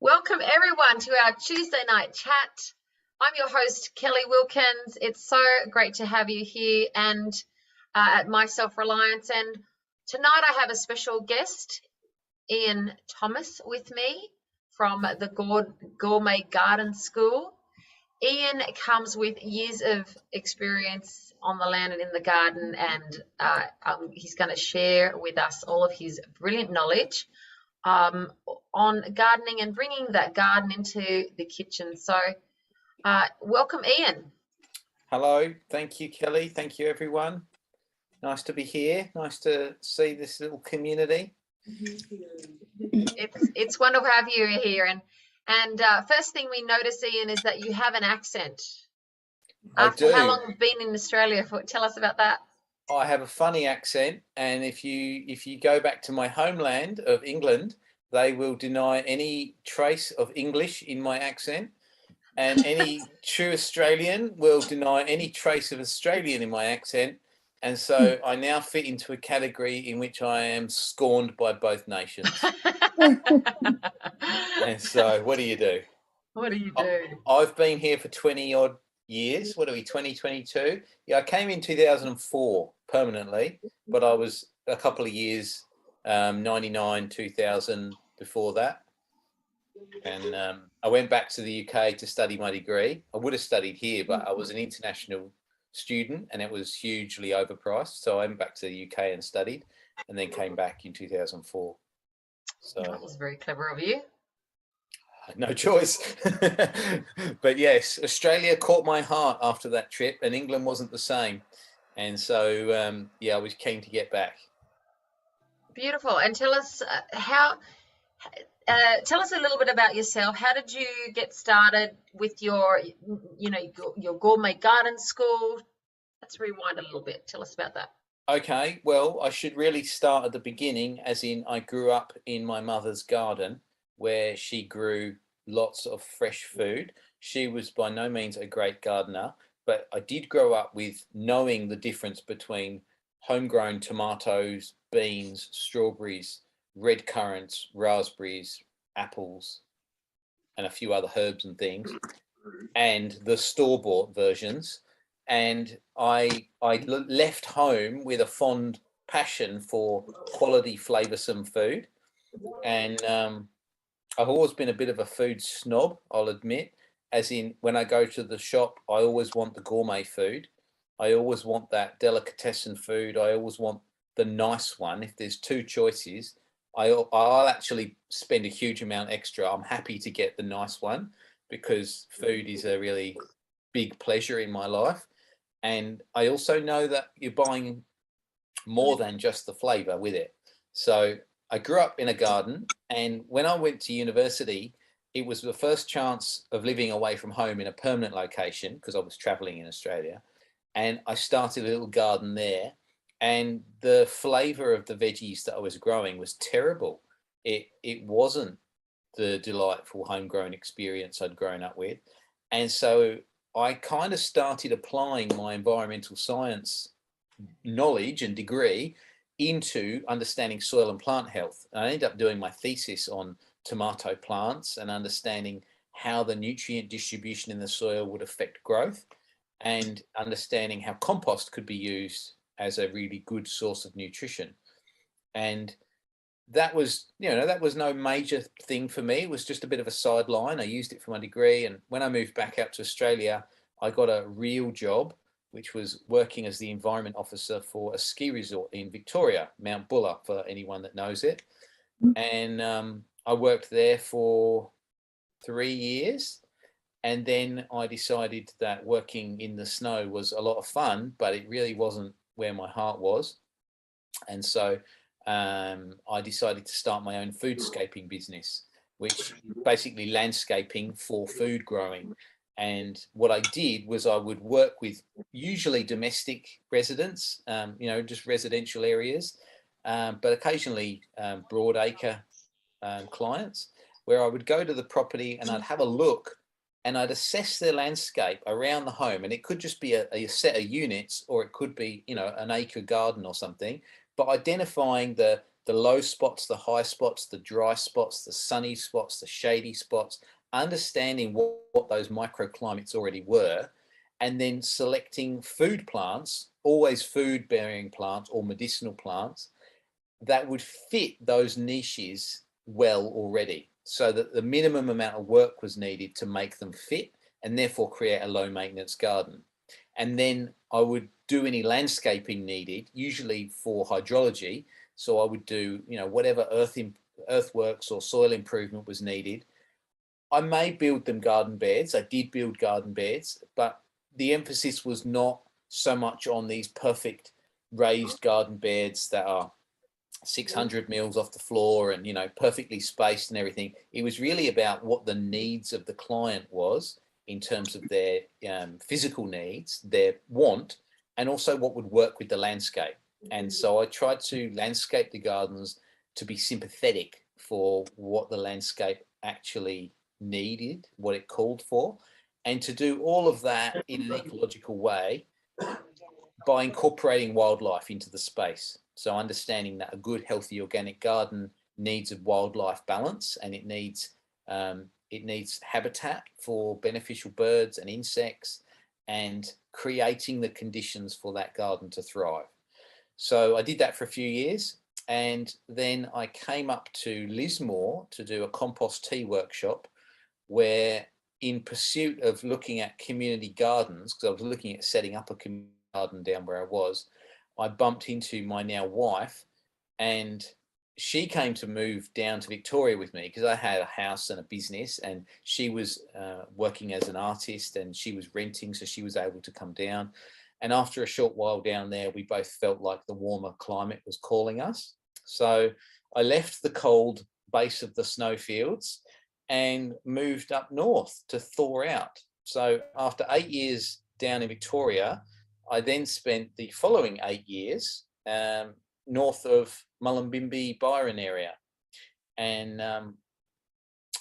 Welcome everyone to our Tuesday night chat. I'm your host, Kelly Wilkins. It's so great to have you here and at My Self-Reliance. And tonight I have a special guest, Ian Thomas, with me from the Gourmet Garden School. Ian comes with years of experience on the land and in the garden, and he's going to share with us all of his brilliant knowledge on gardening and bringing that garden into the kitchen. So welcome, Ian. Hello. Thank you, Kelly. Thank you, everyone. Nice to be here. Nice to see this little community. It's wonderful to have you here. And first thing we notice, Ian, is that you have an accent. After how long you've been in Australia? Tell us about that. I have a funny accent, and if you go back to my homeland of England, they will deny any trace of English in my accent, and any true Australian will deny any trace of Australian in my accent. And so I now fit into a category in which I am scorned by both nations. And so what do you do? What do you do? I've been here for 20 odd years. What are we, 2022? Yeah, I came in 2004 permanently, but I was a couple of years, 99, 2000 before that. And I went back to the UK to study my degree. I would have studied here, but I was an international student and it was hugely overpriced. So I went back to the UK and studied, and then came back in 2004. So that was very clever of you. No choice. But yes, Australia caught my heart after that trip, and England wasn't the same. And so, yeah, I was keen to get back. Beautiful. And tell us tell us a little bit about yourself. How did you get started with your Gourmet Garden School? Let's rewind a little bit. Tell us about that. Okay. Well, I should really start at the beginning, as in I grew up in my mother's garden, where she grew lots of fresh food. She was by no means a great gardener, but I did grow up with knowing the difference between homegrown tomatoes, beans, strawberries, red currants, raspberries, apples, and a few other herbs and things, and the store-bought versions. And I left home with a fond passion for quality, flavoursome food. And I've always been a bit of a food snob, I'll admit, as in when I go to the shop, I always want the gourmet food. I always want that delicatessen food. I always want the nice one. If there's two choices, I'll actually spend a huge amount extra. I'm happy to get the nice one because food is a really big pleasure in my life. And I also know that you're buying more than just the flavour with it. So I grew up in a garden, and when I went to university, it was the first chance of living away from home in a permanent location because I was travelling in Australia. And I started a little garden there, and the flavour of the veggies that I was growing was terrible. It wasn't the delightful homegrown experience I'd grown up with. And so I kind of started applying my environmental science knowledge and degree into understanding soil and plant health. And I ended up doing my thesis on tomato plants and understanding how the nutrient distribution in the soil would affect growth, and understanding how compost could be used as a really good source of nutrition. And that was, that was no major thing for me. It was just a bit of a sideline. I used it for my degree. And when I moved back out to Australia, I got a real job, which was working as the environment officer for a ski resort in Victoria, Mount Buller, for anyone that knows it. And I worked there for 3 years. And then I decided that working in the snow was a lot of fun, but it really wasn't where my heart was. And so I decided to start my own foodscaping business, which basically landscaping for food growing. And what I did was I would work with usually domestic residents, just residential areas, but occasionally broadacre clients, where I would go to the property and I'd have a look and I'd assess their landscape around the home. And it could just be a set of units, or it could be, an acre garden or something, but identifying the the low spots, the high spots, the dry spots, the sunny spots, the shady spots, understanding what those microclimates already were, and then selecting food plants, always food bearing plants or medicinal plants that would fit those niches well already, so that the minimum amount of work was needed to make them fit and therefore create a low maintenance garden. And then I would do any landscaping needed, usually for hydrology. So I would do, whatever earthworks or soil improvement was needed. I may build them garden beds. I did build garden beds, but the emphasis was not so much on these perfect raised garden beds that are 600 mils off the floor and perfectly spaced and everything. It was really about what the needs of the client was in terms of their physical needs, their want, and also what would work with the landscape. And so I tried to landscape the gardens to be sympathetic for what the landscape actually needed, what it called for, and to do all of that in an ecological way by incorporating wildlife into the space. So understanding that a good, healthy organic garden needs a wildlife balance, and it needs habitat for beneficial birds and insects, and creating the conditions for that garden to thrive. So I did that for a few years, and then I came up to Lismore to do a compost tea workshop, where in pursuit of looking at community gardens, because I was looking at setting up a community garden down where I was, I bumped into my now wife, and she came to move down to Victoria with me because I had a house and a business, and she was working as an artist and she was renting, so she was able to come down. And after a short while down there, we both felt like the warmer climate was calling us. So I left the cold base of the snowfields and moved up north to thaw out. So after 8 years down in Victoria, I then spent the following 8 years north of Mullumbimby, Byron area. And I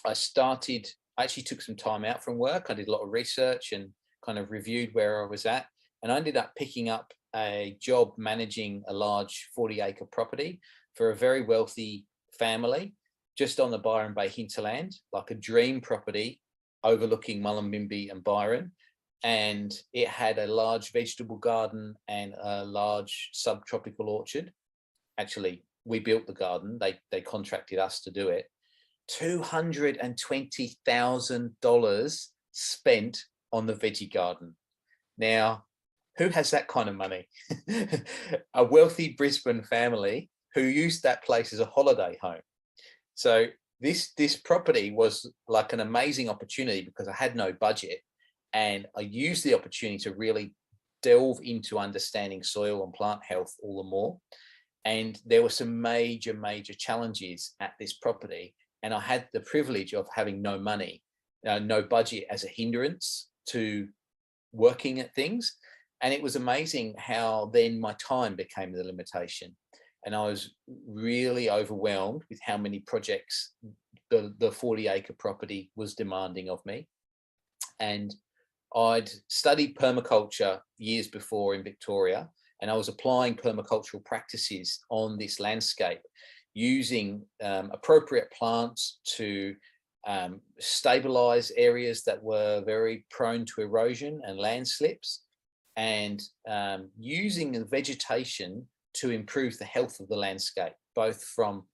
actually took some time out from work. I did a lot of research and kind of reviewed where I was at. And I ended up picking up a job managing a large 40-acre property for a very wealthy family just on the Byron Bay hinterland, like a dream property overlooking Mullumbimby and Byron. And it had a large vegetable garden and a large subtropical orchard. Actually, we built the garden. They contracted us to do it. $220,000 spent on the veggie garden. Now, who has that kind of money? A wealthy Brisbane family who used that place as a holiday home. So this property was like an amazing opportunity because I had no budget, and I used the opportunity to really delve into understanding soil and plant health all the more. And there were some major challenges at this property, and I had the privilege of having no money, no budget as a hindrance to working at things. And it was amazing how then my time became the limitation. And I was really overwhelmed with how many projects the 40-acre property was demanding of me. And I'd studied permaculture years before in Victoria, and I was applying permacultural practices on this landscape using appropriate plants to stabilize areas that were very prone to erosion and landslips, and using the vegetation to improve the health of the landscape, both from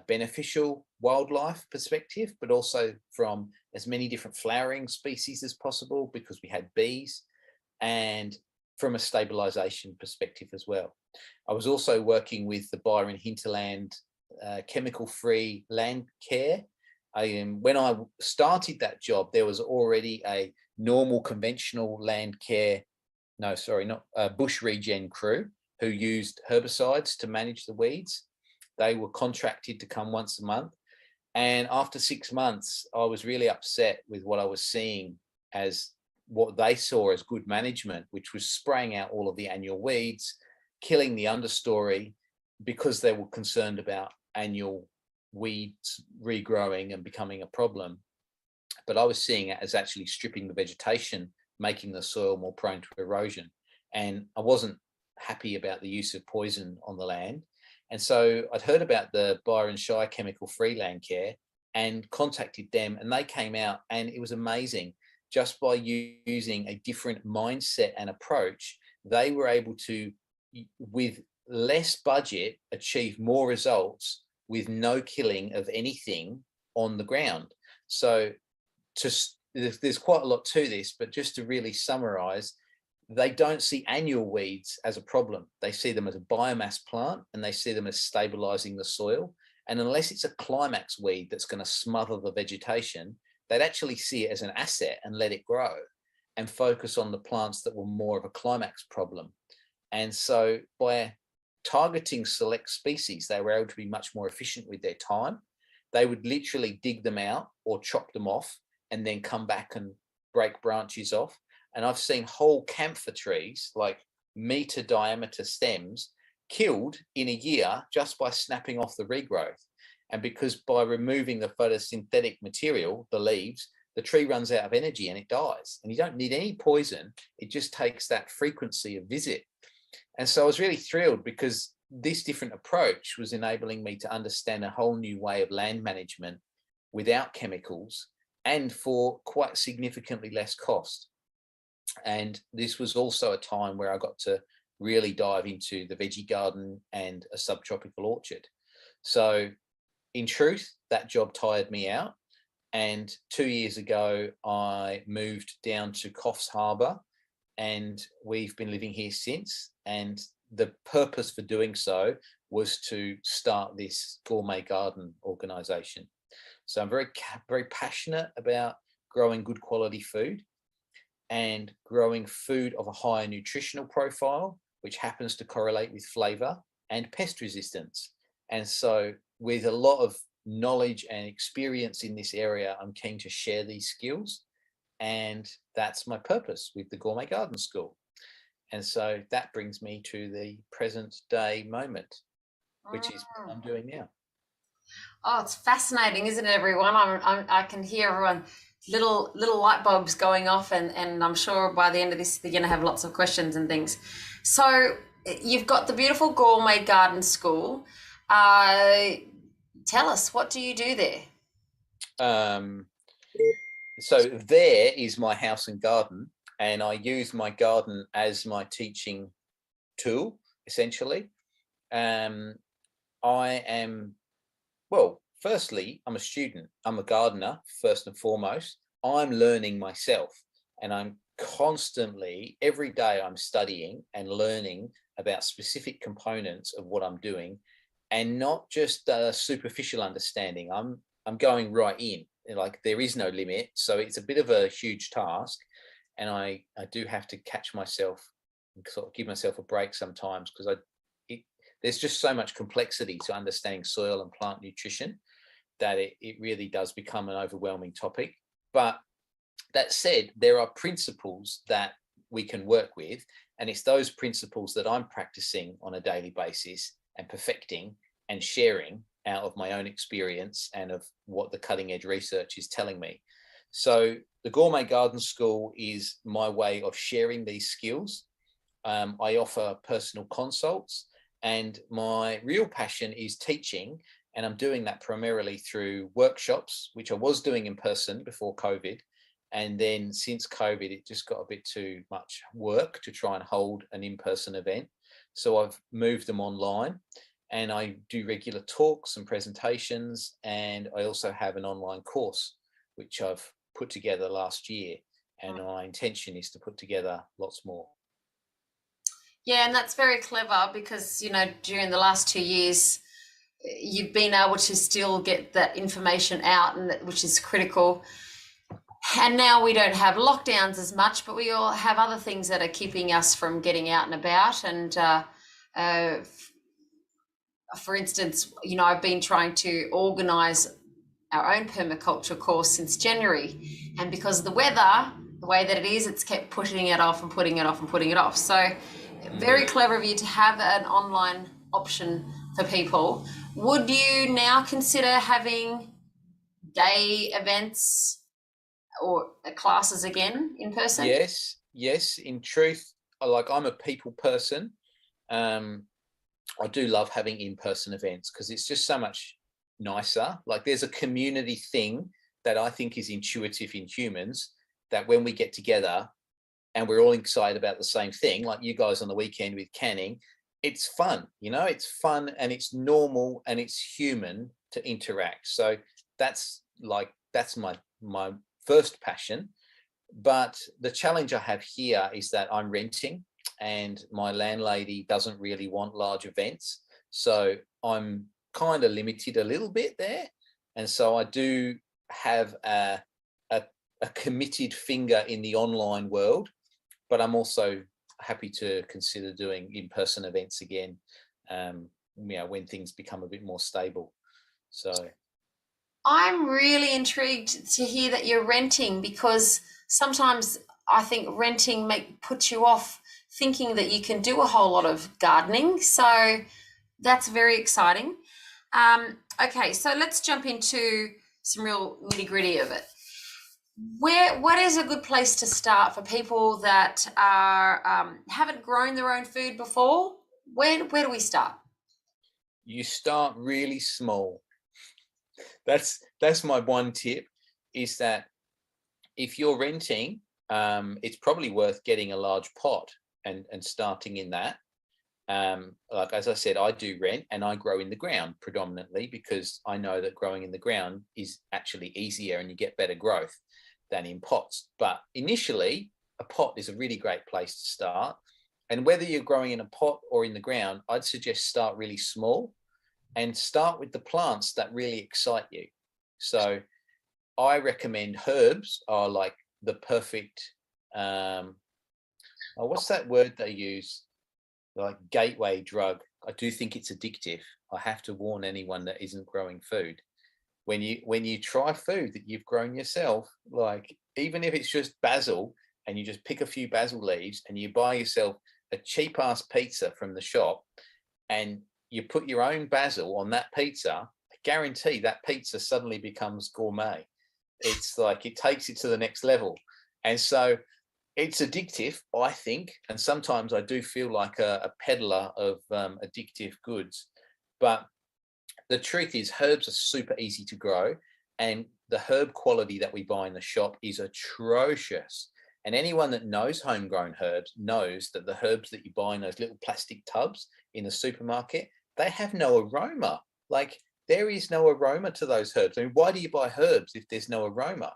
beneficial wildlife perspective, but also from as many different flowering species as possible, because we had bees, and from a stabilization perspective as well. I was also working with the Byron hinterland chemical-free land care. When I started that job, there was already a normal conventional land care, bush regen crew who used herbicides to manage the weeds. They were contracted to come once a month. And after 6 months, I was really upset with what I was seeing as what they saw as good management, which was spraying out all of the annual weeds, killing the understory, because they were concerned about annual weeds regrowing and becoming a problem. But I was seeing it as actually stripping the vegetation, making the soil more prone to erosion. And I wasn't happy about the use of poison on the land. And so I'd heard about the Byron Shire chemical-free land care and contacted them, and they came out, and it was amazing. Just by using a different mindset and approach, they were able to, with less budget, achieve more results with no killing of anything on the ground. So there's quite a lot to this, but just to really summarize, they don't see annual weeds as a problem. They see them as a biomass plant, and they see them as stabilizing the soil. And unless it's a climax weed that's going to smother the vegetation, they'd actually see it as an asset and let it grow and focus on the plants that were more of a climax problem. And so by targeting select species, they were able to be much more efficient with their time. They would literally dig them out or chop them off and then come back and break branches off. And I've seen whole camphor trees, like meter diameter stems, killed in a year just by snapping off the regrowth. And because by removing the photosynthetic material, the leaves, the tree runs out of energy and it dies. And you don't need any poison. It just takes that frequency of visit. And so I was really thrilled because this different approach was enabling me to understand a whole new way of land management without chemicals and for quite significantly less cost. And this was also a time where I got to really dive into the veggie garden and a subtropical orchard. So in truth, that job tired me out. And 2 years ago, I moved down to Coffs Harbour, and we've been living here since. And the purpose for doing so was to start this gourmet garden organisation. So I'm very passionate about growing good quality food and growing food of a higher nutritional profile, which happens to correlate with flavour and pest resistance. And so with a lot of knowledge and experience in this area, I'm keen to share these skills. And that's my purpose with the Gourmet Garden School. And so that brings me to the present day moment, which is what I'm doing now. Oh, it's fascinating, isn't it, everyone? I can hear everyone little light bulbs going off, and I'm sure by the end of this, they're going to have lots of questions and things. So you've got the beautiful Gourmet Garden School. Tell us, what do you do there? So there is my house and garden, and I use my garden as my teaching tool, essentially. Well, firstly, I'm a student. I'm a gardener, first and foremost. I'm learning myself, and I'm constantly, every day, I'm studying and learning about specific components of what I'm doing, and not just a superficial understanding. I'm going right in. Like, there is no limit, so it's a bit of a huge task, and I do have to catch myself and sort of give myself a break sometimes, because there's just so much complexity to understanding soil and plant nutrition that it really does become an overwhelming topic. But that said, there are principles that we can work with, and it's those principles that I'm practicing on a daily basis and perfecting and sharing out of my own experience and of what the cutting edge research is telling me. So the Gourmet Garden School is my way of sharing these skills. I offer personal consults, and my real passion is teaching, and I'm doing that primarily through workshops, which I was doing in person before COVID. And then since COVID, it just got a bit too much work to try and hold an in-person event. So I've moved them online, and I do regular talks and presentations. And I also have an online course, which I've put together last year. And my intention is to put together lots more. Yeah, and that's very clever because, you know, during the last 2 years, you've been able to still get that information out, and which is critical. And now we don't have lockdowns as much, but we all have other things that are keeping us from getting out and about. And for instance, you know, I've been trying to organise our own permaculture course since January, and because of the weather, the way that it is, it's kept putting it off and putting it off and putting it off. So very clever of you to have an online option for people. Would you now consider having day events or classes again in person? Yes. In truth, I'm a people person. I do love having in-person events because it's just so much nicer. Like there's a community thing that I think is intuitive in humans, that when we get together and we're all excited about the same thing, like you guys on the weekend with canning, it's fun, you know, it's fun and it's normal and it's human to interact. So that's my first passion. But the challenge I have here is that I'm renting and my landlady doesn't really want large events. So I'm kind of limited a little bit there. And so I do have a committed finger in the online world, but I'm also happy to consider doing in-person events again, when things become a bit more stable. So I'm really intrigued to hear that you're renting, because sometimes I think renting puts you off thinking that you can do a whole lot of gardening. So that's very exciting. Okay, so let's jump into some real nitty-gritty of it. What is a good place to start for people that are haven't grown their own food before? Where do we start? you start really small. That's my one tip, is that if you're renting, it's probably worth getting a large pot and starting in that. Like, as I said, I do rent and I grow in the ground predominantly, because I know that growing in the ground is actually easier and you get better growth than in pots. But initially, a pot is a really great place to start. And whether you're growing in a pot or in the ground, I'd suggest start really small and start with the plants that really excite you. So I recommend herbs are like the perfect, what's that word they use? Like gateway drug. I do think it's addictive. I have to warn anyone that isn't growing food. When you try food that you've grown yourself, like even if it's just basil, and you just pick a few basil leaves and you buy yourself a cheap ass pizza from the shop and you put your own basil on that pizza, I guarantee that pizza suddenly becomes gourmet. It's like it takes it to the next level. And so it's addictive, I think, and sometimes I do feel like a peddler of addictive goods. But the truth is, herbs are super easy to grow, and the herb quality that we buy in the shop is atrocious. And anyone that knows homegrown herbs knows that the herbs that you buy in those little plastic tubs in the supermarket, they have no aroma. Like, there is no aroma to those herbs. I mean, why do you buy herbs if there's no aroma?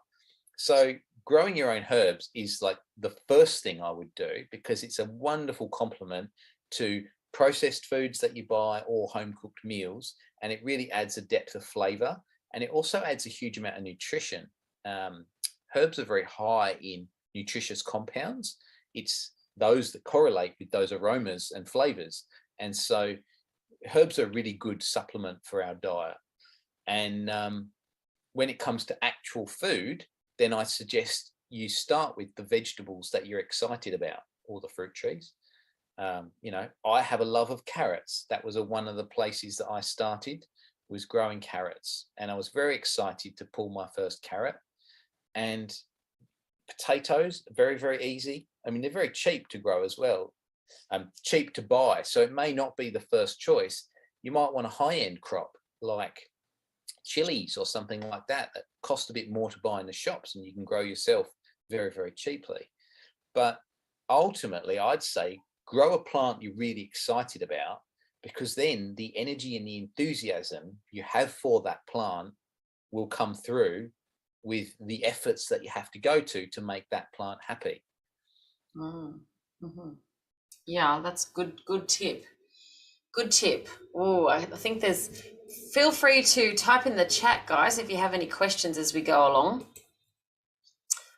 So growing your own herbs is like the first thing I would do, because it's a wonderful complement to processed foods that you buy or home cooked meals, and it really adds a depth of flavor, and it also adds a huge amount of nutrition. Herbs are very high in nutritious compounds. It's those that correlate with those aromas and flavors, and so herbs are a really good supplement for our diet. And when it comes to actual food, then I suggest you start with the vegetables that you're excited about, or the fruit trees. I have a love of carrots. That was one of the places that I started, was growing carrots, and I was very excited to pull my first carrot. And potatoes, very, very easy. I mean, they're very cheap to grow as well, cheap to buy. So it may not be the first choice. You might want a high-end crop like chilies or something like that cost a bit more to buy in the shops, and you can grow yourself very, very cheaply. But ultimately, I'd say grow a plant you're really excited about, because then the energy and the enthusiasm you have for that plant will come through with the efforts that you have to go to make that plant happy. Mm-hmm. Yeah, that's good tip. Good tip. Oh, I think feel free to type in the chat, guys, if you have any questions as we go along.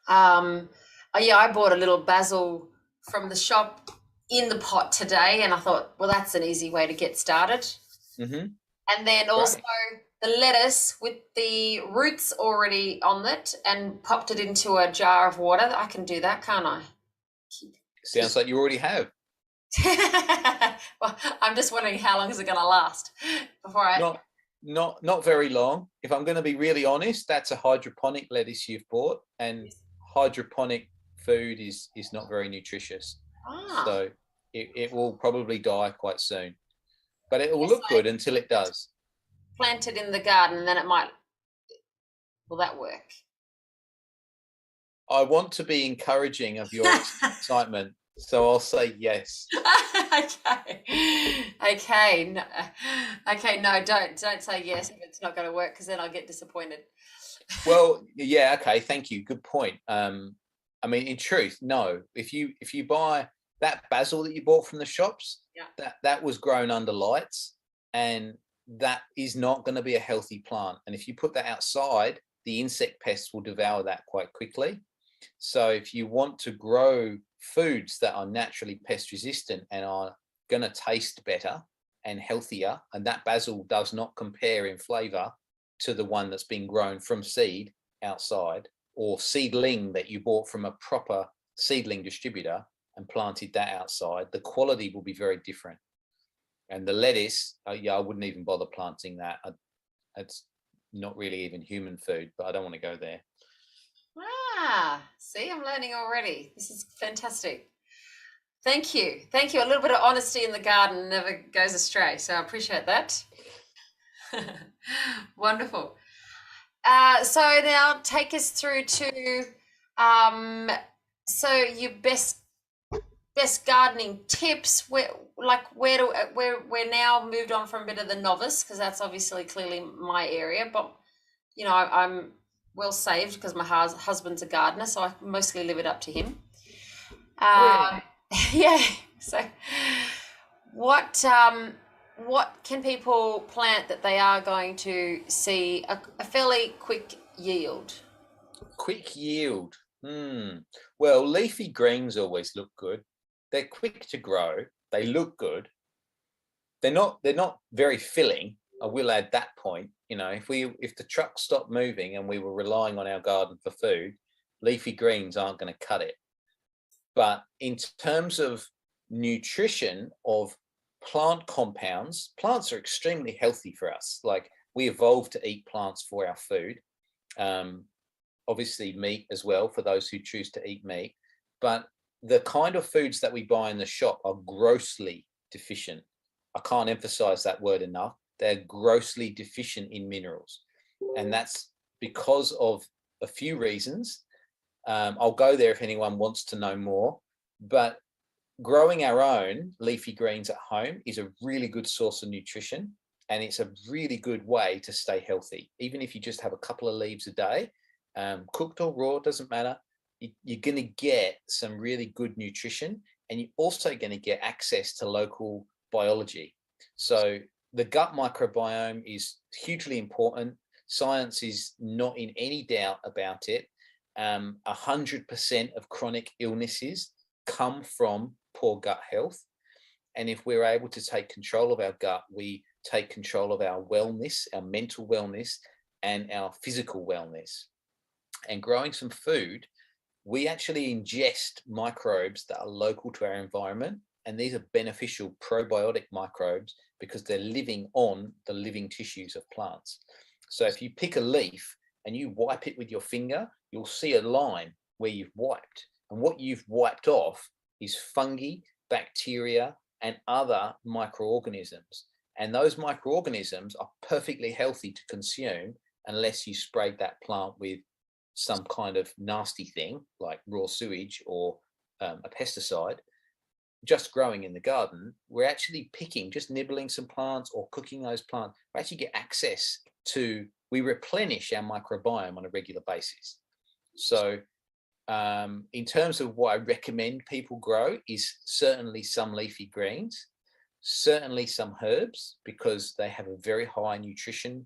Yeah, I bought a little basil from the shop in the pot today, and I thought, well, that's an easy way to get started. Mm-hmm. And then also the lettuce with the roots already on it, and popped it into a jar of water. I can do that, can't I? Sounds like you already have. Well, I'm just wondering how long is it going to last before I... Not very long. If I'm going to be really honest, that's a hydroponic lettuce you've bought, and hydroponic food is not very nutritious. So it will probably die quite soon. but it will look good until it does. Plant it in the garden, then it might. Will that work? I want to be encouraging of your excitement, so I'll say yes. Okay. No, don't say yes if it's not going to work, because then I'll get disappointed. Well, yeah, okay, thank you. Good point. I mean, in truth, no. If you buy that basil that you bought from the shops, that was grown under lights, and that is not going to be a healthy plant. And if you put that outside, the insect pests will devour that quite quickly. So if you want to grow foods that are naturally pest resistant and are going to taste better and healthier, and that basil does not compare in flavour to the one that's been grown from seed outside, or seedling that you bought from a proper seedling distributor and planted that outside, the quality will be very different. And the lettuce, I wouldn't even bother planting that. It's not really even human food, but I don't want to go there. See, I'm learning already. This is fantastic. Thank you. A little bit of honesty in the garden never goes astray, so I appreciate that. Wonderful. So now take us through to so your best gardening tips. We're now moved on from a bit of the novice, because that's obviously clearly my area, but you know, I'm well saved because my husband's a gardener, so I mostly leave it up to him. Yeah. So what can people plant that they are going to see a fairly quick yield? Quick yield. Well, leafy greens always look good. They're quick to grow. They look good. They're not very filling. I will add that point. You know, if the truck stopped moving and we were relying on our garden for food, leafy greens aren't going to cut it. But in terms of nutrition of plant compounds, plants are extremely healthy for us. Like, we evolved to eat plants for our food. Obviously meat as well for those who choose to eat meat. But the kind of foods that we buy in the shop are grossly deficient. I can't emphasize that word enough. They're grossly deficient in minerals. And that's because of a few reasons. I'll go there if anyone wants to know more. But growing our own leafy greens at home is a really good source of nutrition. And it's a really good way to stay healthy. Even if you just have a couple of leaves a day, cooked or raw, doesn't matter. You're going to get some really good nutrition, and you're also going to get access to local biology. So the gut microbiome is hugely important. Science is not in any doubt about it. 100% of chronic illnesses come from poor gut health. And if we're able to take control of our gut, we take control of our wellness, our mental wellness, and our physical wellness. And growing some food, we actually ingest microbes that are local to our environment. And these are beneficial probiotic microbes because they're living on the living tissues of plants. So if you pick a leaf and you wipe it with your finger, you'll see a line where you've wiped. And what you've wiped off is fungi, bacteria, and other microorganisms. And those microorganisms are perfectly healthy to consume unless you sprayed that plant with some kind of nasty thing like raw sewage or a pesticide. Just growing in the garden, we're actually picking, just nibbling some plants or cooking those plants. We actually get access to, we replenish our microbiome on a regular basis. So in terms of what I recommend people grow is certainly some leafy greens, certainly some herbs, because they have a very high nutrition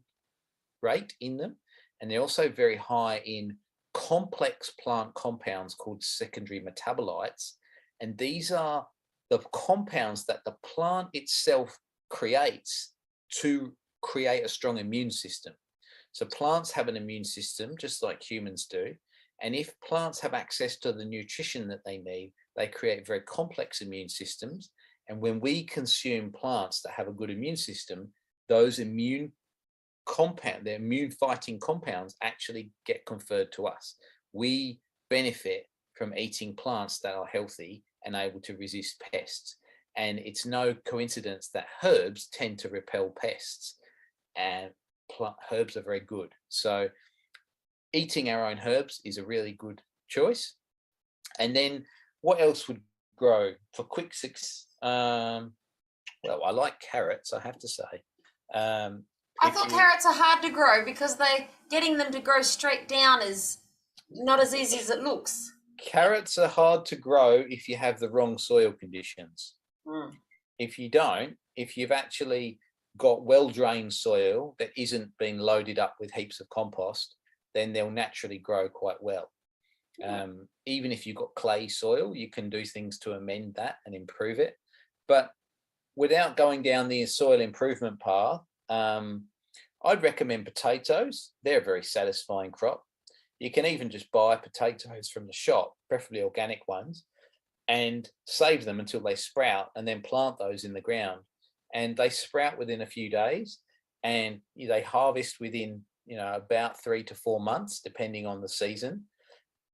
rate in them. And they're also very high in complex plant compounds called secondary metabolites. And these are the compounds that the plant itself creates to create a strong immune system. So plants have an immune system just like humans do. And if plants have access to the nutrition that they need, they create very complex immune systems. And when we consume plants that have a good immune system, those immune fighting compounds actually get conferred to us. We benefit from eating plants that are healthy and able to resist pests. And it's no coincidence that herbs tend to repel pests, and herbs are very good. So eating our own herbs is a really good choice. And then what else would grow for quick success? Well, I like carrots, I have to say. I thought carrots are hard to grow because getting them to grow straight down is not as easy as it looks. Carrots are hard to grow if you have the wrong soil conditions. If you don't, if you've actually got well-drained soil that isn't being loaded up with heaps of compost, then they'll naturally grow quite well. Even if you've got clay soil, you can do things to amend that and improve it. But without going down the soil improvement path, I'd recommend potatoes. They're a very satisfying crop. You can even just buy potatoes from the shop, preferably organic ones, and save them until they sprout, and then plant those in the ground. And they sprout within a few days, and they harvest within about 3 to 4 months, depending on the season.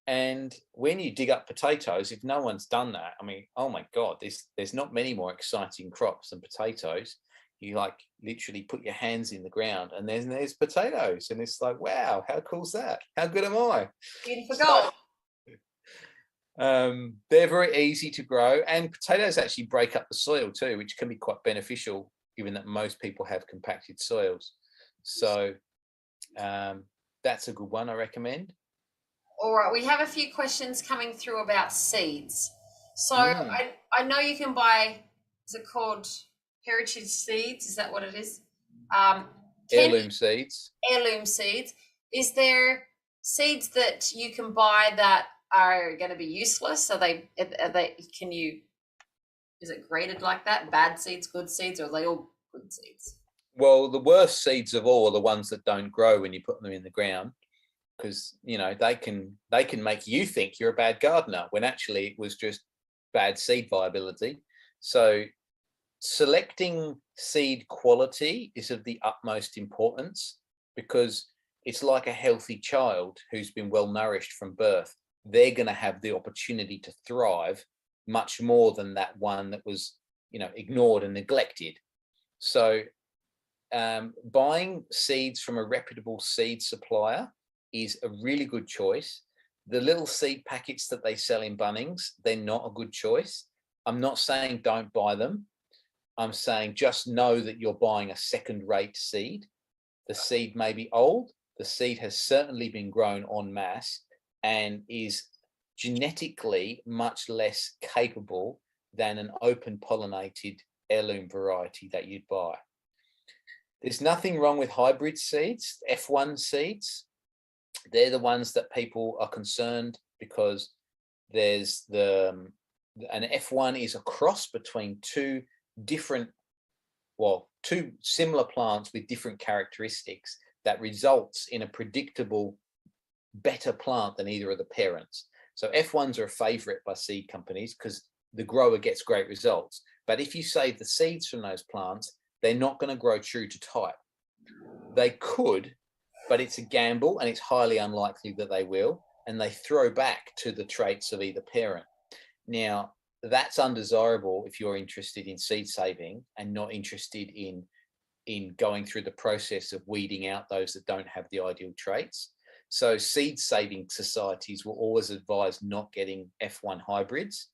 And when you dig up potatoes, if no one's done that, I mean, oh my God, there's not many more exciting crops than potatoes. You literally put your hands in the ground and then there's potatoes, and it's like, wow, how cool's that? How good am I? Beautiful goal. They're very easy to grow, and potatoes actually break up the soil too, which can be quite beneficial given that most people have compacted soils. So that's a good one, I recommend. All right, we have a few questions coming through about seeds. So I know you can buy, is it called heritage seeds? Is that what it is? Heirloom seeds. Heirloom seeds. Is there seeds that you can buy that are going to be useless? Is it graded like that? Bad seeds, good seeds, or are they all good seeds? Well, the worst seeds of all are the ones that don't grow when you put them in the ground, because they can make you think you're a bad gardener when actually it was just bad seed viability. So selecting seed quality is of the utmost importance, because it's like a healthy child who's been well nourished from birth. They're going to have the opportunity to thrive much more than that one that was ignored and neglected. So buying seeds from a reputable seed supplier is a really good choice. The little seed packets that they sell in Bunnings, they're not a good choice. I'm not saying don't buy them. I'm saying just know that you're buying a second-rate seed. The seed may be old. The seed has certainly been grown en masse and is genetically much less capable than an open pollinated heirloom variety that you'd buy. There's nothing wrong with hybrid seeds, F1 seeds. They're the ones that people are concerned because there's an F1 is a cross between two similar plants with different characteristics that results in a predictable, better plant than either of the parents. So F1s are a favorite by seed companies because the grower gets great results. But if you save the seeds from those plants, they're not going to grow true to type. They could, but it's a gamble and it's highly unlikely that they will. And they throw back to the traits of either parent. Now, that's undesirable if you're interested in seed saving and not interested in going through the process of weeding out those that don't have the ideal traits. So seed saving societies will always advise not getting F1 hybrids,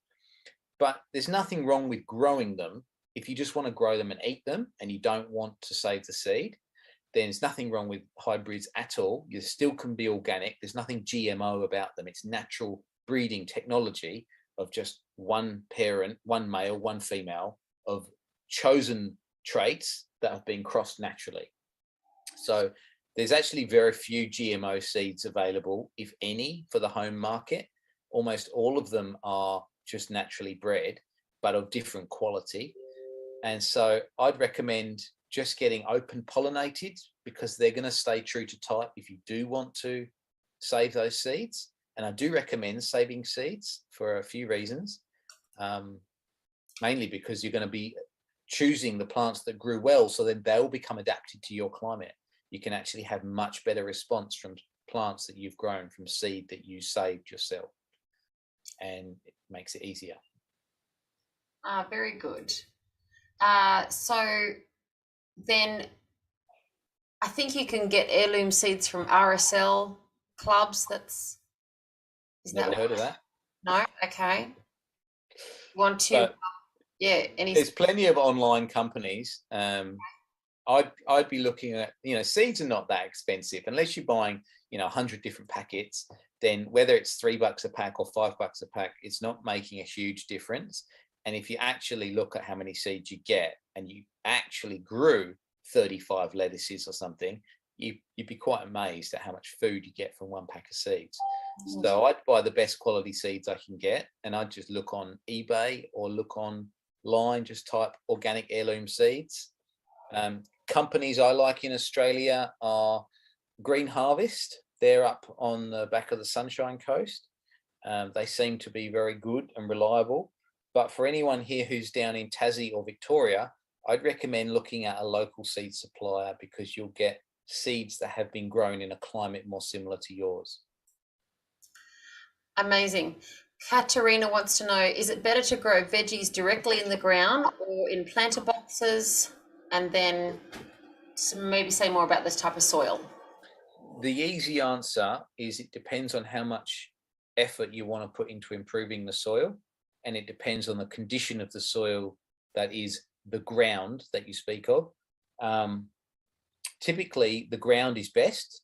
but there's nothing wrong with growing them. If you just want to grow them and eat them and you don't want to save the seed, then there's nothing wrong with hybrids at all. You still can be organic. There's nothing GMO about them. It's natural breeding technology of just one parent, one male, one female, of chosen traits that have been crossed naturally. So there's actually very few GMO seeds available, if any, for the home market. Almost all of them are just naturally bred, but of different quality. And so I'd recommend just getting open pollinated, because they're going to stay true to type if you do want to save those seeds. And I do recommend saving seeds for a few reasons, mainly because you're going to be choosing the plants that grew well, so then they'll become adapted to your climate. You can actually have much better response from plants that you've grown from seed that you saved yourself, and it makes it easier. Very good. So then I think you can get heirloom seeds from RSL clubs. Is that Never heard of right? that. No? Okay. Want to, But yeah, any, there's plenty of online companies. I'd be looking at, seeds are not that expensive unless you're buying, 100 different packets. Then whether it's $3 a pack or $5 a pack, it's not making a huge difference. And if you actually look at how many seeds you get, and you actually grew 35 lettuces or something, you'd be quite amazed at how much food you get from one pack of seeds. So I'd buy the best quality seeds I can get, and I'd just look on eBay or look online, just type organic heirloom seeds. Companies I like in Australia are Green Harvest. They're up on the back of the Sunshine Coast. They seem to be very good and reliable. But for anyone here who's down in Tassie or Victoria, I'd recommend looking at a local seed supplier, because you'll get seeds that have been grown in a climate more similar to yours. amazing. Katerina wants to know, is it better to grow veggies directly in the ground or in planter boxes? And then maybe say more about this type of soil. The easy answer is it depends on how much effort you want to put into improving the soil, and it depends on the condition of the soil, that is the ground that you speak of. Typically, the ground is best,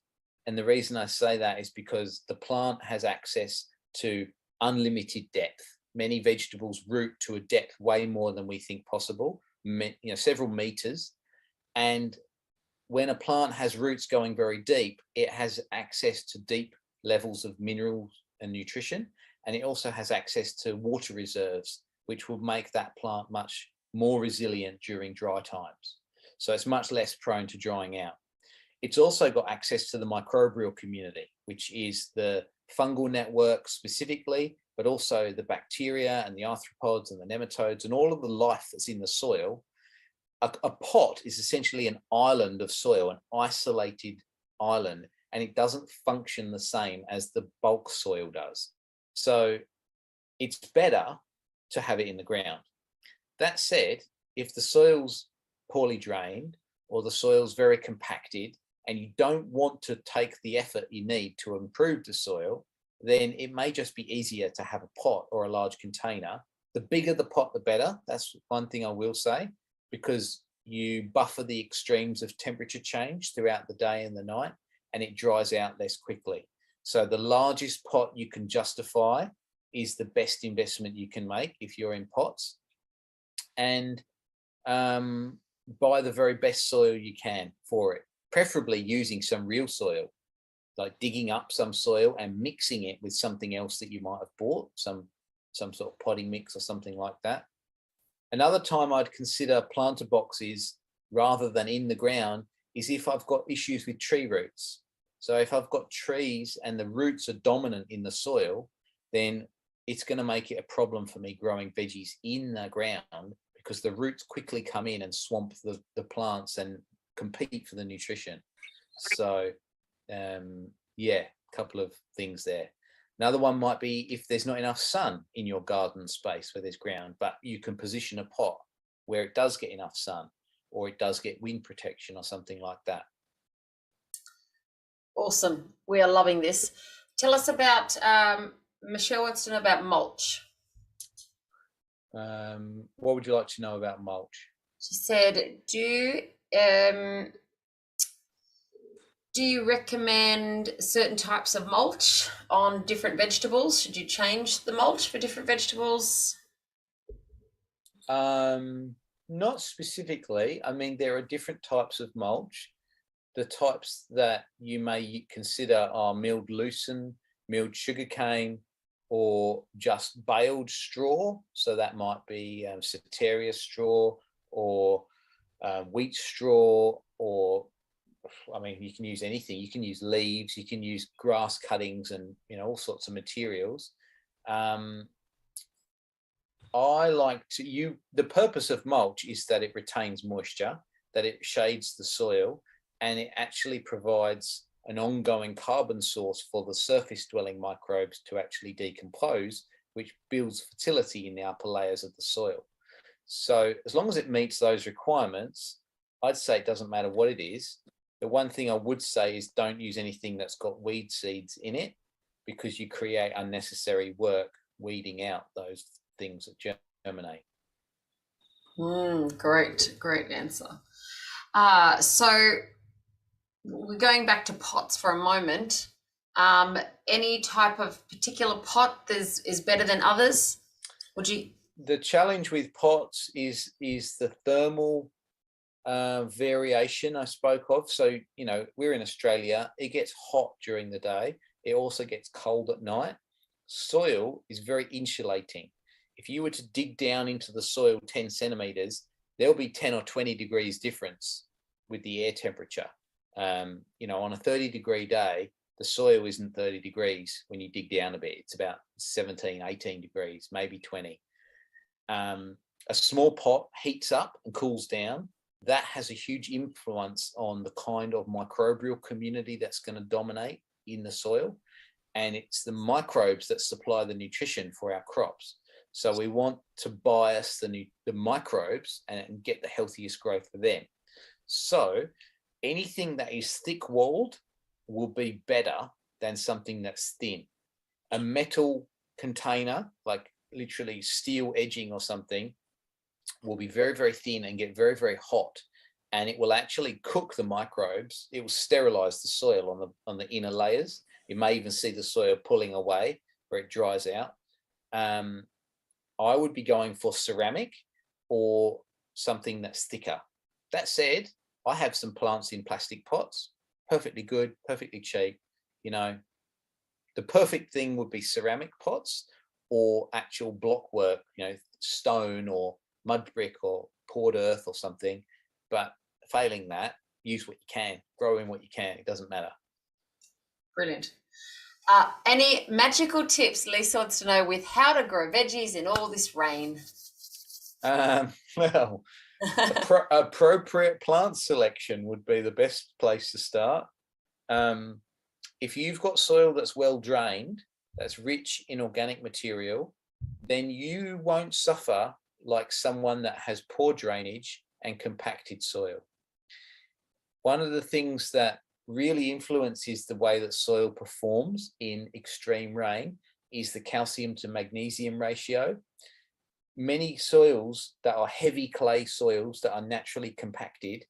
and the reason I say that is because the plant has access to unlimited depth. Many vegetables root to a depth way more than we think possible, several meters. And when a plant has roots going very deep, it has access to deep levels of minerals and nutrition, and it also has access to water reserves, which will make that plant much more resilient during dry times. So it's much less prone to drying out. It's also got access to the microbial community, which is the fungal network specifically, but also the bacteria and the arthropods and the nematodes and all of the life that's in the soil. A pot is essentially an island of soil, an isolated island, and it doesn't function the same as the bulk soil does. So it's better to have it in the ground. That said, if the soil's poorly drained or the soil's very compacted and you don't want to take the effort you need to improve the soil, then it may just be easier to have a pot or a large container. The bigger the pot, the better. That's one thing I will say, because you buffer the extremes of temperature change throughout the day and the night, and it dries out less quickly. So the largest pot you can justify is the best investment you can make if you're in pots. And buy the very best soil you can for it, preferably using some real soil, like digging up some soil and mixing it with something else that you might have bought, some sort of potting mix or something like that. Another time I'd consider planter boxes rather than in the ground is if I've got issues with tree roots. So if I've got trees and the roots are dominant in the soil, then it's going to make it a problem for me growing veggies in the ground, because the roots quickly come in and swamp the plants and compete for the nutrition. So yeah, a couple of things there. Another one might be if there's not enough sun in your garden space where there's ground, but you can position a pot where it does get enough sun, or it does get wind protection or something like that. Awesome. We are loving this. Tell us about, Michelle wants to know about mulch. What would you like to know about mulch? She said, do you recommend certain types of mulch on different vegetables? Should you change the mulch for different vegetables? Not specifically. I mean, there are different types of mulch. The types that you may consider are milled lucerne, milled sugarcane, or just baled straw. So that might be Soteria straw, or wheat straw, or I mean, you can use anything. You can use leaves, you can use grass cuttings, and all sorts of materials. I like to the purpose of mulch is that it retains moisture, that it shades the soil, and it actually provides an ongoing carbon source for the surface dwelling microbes to actually decompose, which builds fertility in the upper layers of the soil. So as long as it meets those requirements, I'd say it doesn't matter what it is. The one thing I would say is don't use anything that's got weed seeds in it, because you create unnecessary work weeding out those things that germinate. Great answer. So we're going back to pots for a moment. Any type of particular pot is better than others? Would you? The challenge with pots is the thermal variation I spoke of. So, you know, we're in Australia, it gets hot during the day. It also gets cold at night. Soil is very insulating. If you were to dig down into the soil 10 centimeters, there'll be 10 or 20 degrees difference with the air temperature. You know, on a 30-degree day, the soil isn't 30 degrees when you dig down a bit. It's about 17, 18 degrees, maybe 20. A small pot heats up and cools down. That has a huge influence on the kind of microbial community that's going to dominate in the soil. And it's the microbes that supply the nutrition for our crops. So we want to bias the microbes and get the healthiest growth for them. So anything that is thick-walled will be better than something that's thin. A metal container, like literally steel edging or something, will be very, very thin and get very, very hot. And it will actually cook the microbes. It will sterilize the soil on the inner layers. You may even see the soil pulling away where it dries out. I would be going for ceramic or something that's thicker. That said, I have some plants in plastic pots, perfectly good, perfectly cheap. You know, the perfect thing would be ceramic pots or actual block work, you know, stone or mud brick or poured earth or something. But failing that, use what you can, grow in what you can. It doesn't matter. Brilliant. Any magical tips Lisa wants to know with how to grow veggies in all this rain? Well, appropriate plant selection would be the best place to start. If you've got soil that's well drained, that's rich in organic material, then you won't suffer like someone that has poor drainage and compacted soil. One of the things that really influences the way that soil performs in extreme rain is the calcium to magnesium ratio. Many soils that are heavy clay soils that are naturally compacted